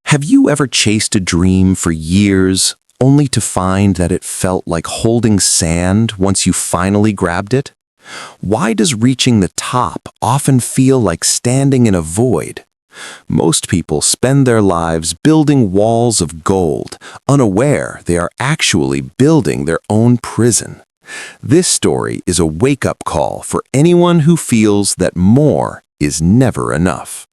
Have you ever chased a dream for years, only to find that it felt like holding sand once you finally grabbed it? Why does reaching the top often feel like standing in a void? Most people spend their lives building walls of gold, unaware they are actually building their own prison. This story is a wake-up call for anyone who feels that more is never enough.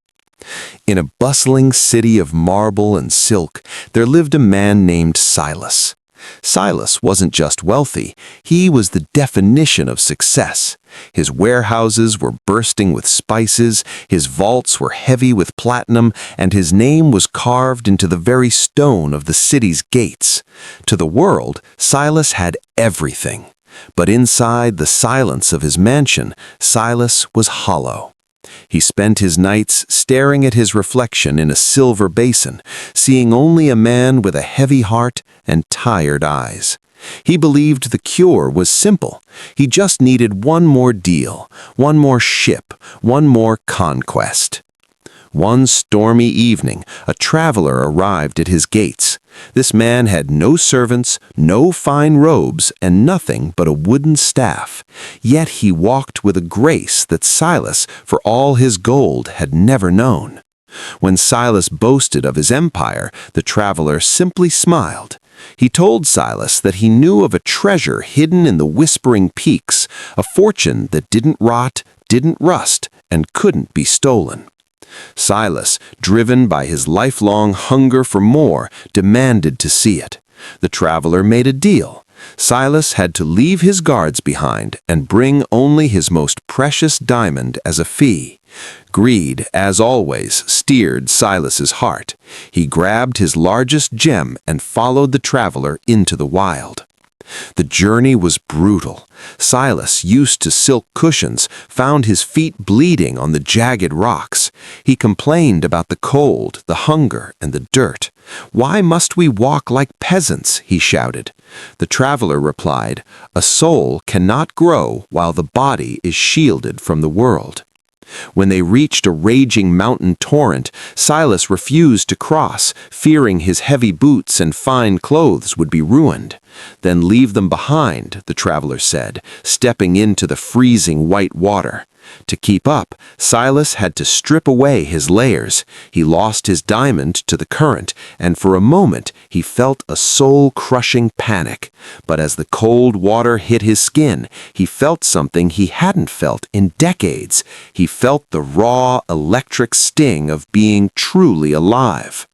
In a bustling city of marble and silk, there lived a man named Silas. Silas wasn't just wealthy, he was the definition of success. His warehouses were bursting with spices, his vaults were heavy with platinum, and his name was carved into the very stone of the city's gates. To the world, Silas had everything. But inside the silence of his mansion, Silas was hollow. He spent his nights staring at his reflection in a silver basin, seeing only a man with a heavy heart and tired eyes. He believed the cure was simple. He just needed one more deal, one more ship, one more conquest. One stormy evening, a traveler arrived at his gates. This man had no servants, no fine robes, and nothing but a wooden staff. Yet he walked with a grace that Silas, for all his gold, had never known. When Silas boasted of his empire, the traveler simply smiled. He told Silas that he knew of a treasure hidden in the whispering peaks, a fortune that didn't rot, didn't rust, and couldn't be stolen. Silas, driven by his lifelong hunger for more, demanded to see it. The traveler made a deal. Silas had to leave his guards behind and bring only his most precious diamond as a fee. Greed, as always, steered Silas's heart. He grabbed his largest gem and followed the traveler into the wild. The journey was brutal. Silas, used to silk cushions, found his feet bleeding on the jagged rocks. He complained about the cold, the hunger, and the dirt. "Why must we walk like peasants?" he shouted. The traveler replied, "A soul cannot grow while the body is shielded from the world." When they reached a raging mountain torrent, Silas refused to cross, fearing his heavy boots and fine clothes would be ruined. "Then leave them behind," the traveler said, stepping into the freezing white water. To keep up, Silas had to strip away his layers. He lost his diamond to the current, and for a moment he felt a soul-crushing panic. But as the cold water hit his skin, he felt something he hadn't felt in decades. He felt the raw, electric sting of being truly alive.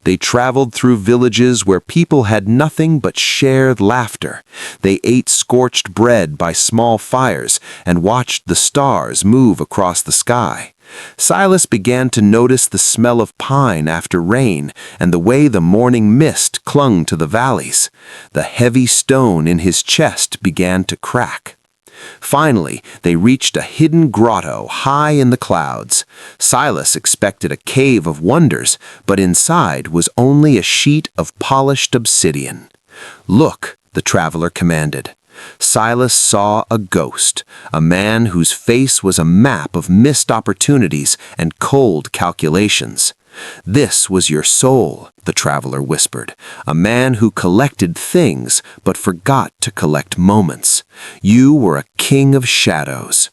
They traveled through villages where people had nothing but shared laughter. They ate scorched bread by small fires and watched the stars move across the sky. Silas began to notice the smell of pine after rain and the way the morning mist clung to the valleys. The heavy stone in his chest began to crack. Finally, they reached a hidden grotto high in the clouds. Silas expected a cave of wonders, but inside was only a sheet of polished obsidian. "Look," the traveler commanded. Silas saw a ghost, a man whose face was a map of missed opportunities and cold calculations. "This was your soul," the traveler whispered, "a man who collected things but forgot to collect moments. You were a king of shadows."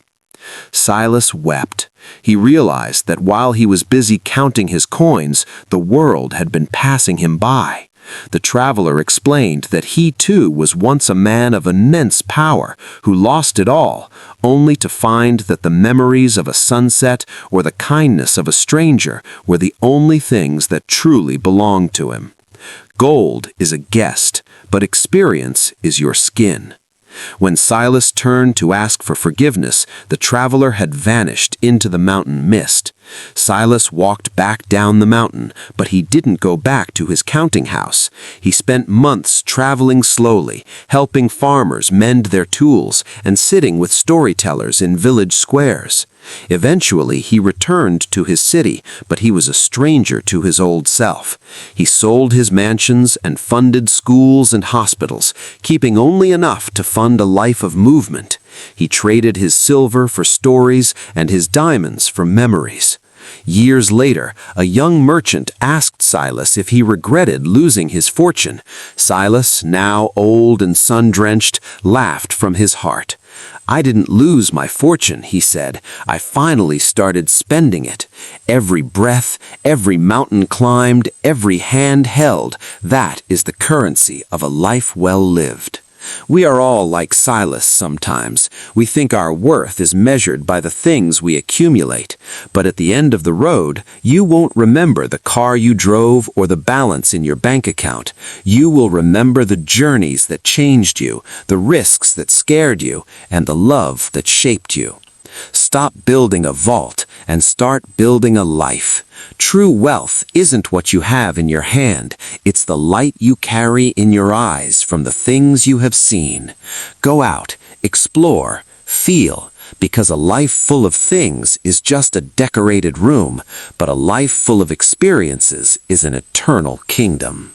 Silas wept. He realized that while he was busy counting his coins, the world had been passing him by. The traveler explained that he too was once a man of immense power who lost it all, only to find that the memories of a sunset or the kindness of a stranger were the only things that truly belonged to him. Gold is a guest, but experience is your skin. When Silas turned to ask for forgiveness, the traveler had vanished into the mountain mist. Silas walked back down the mountain, but he didn't go back to his counting house. He spent months traveling slowly, helping farmers mend their tools and sitting with storytellers in village squares. Eventually, he returned to his city, but he was a stranger to his old self. He sold his mansions and funded schools and hospitals, keeping only enough to fund a life of movement. He traded his silver for stories and his diamonds for memories. Years later, a young merchant asked Silas if he regretted losing his fortune. Silas, now old and sun-drenched, laughed from his heart. "I didn't lose my fortune," he said. "I finally started spending it. Every breath, every mountain climbed, every hand held, that is the currency of a life well lived." We are all like Silas sometimes. We think our worth is measured by the things we accumulate. But at the end of the road, you won't remember the car you drove or the balance in your bank account. You will remember the journeys that changed you, the risks that scared you, and the love that shaped you. Stop building a vault and start building a life. True wealth isn't what you have in your hand. It's the light you carry in your eyes from the things you have seen. Go out, explore, feel, because a life full of things is just a decorated room, but a life full of experiences is an eternal kingdom.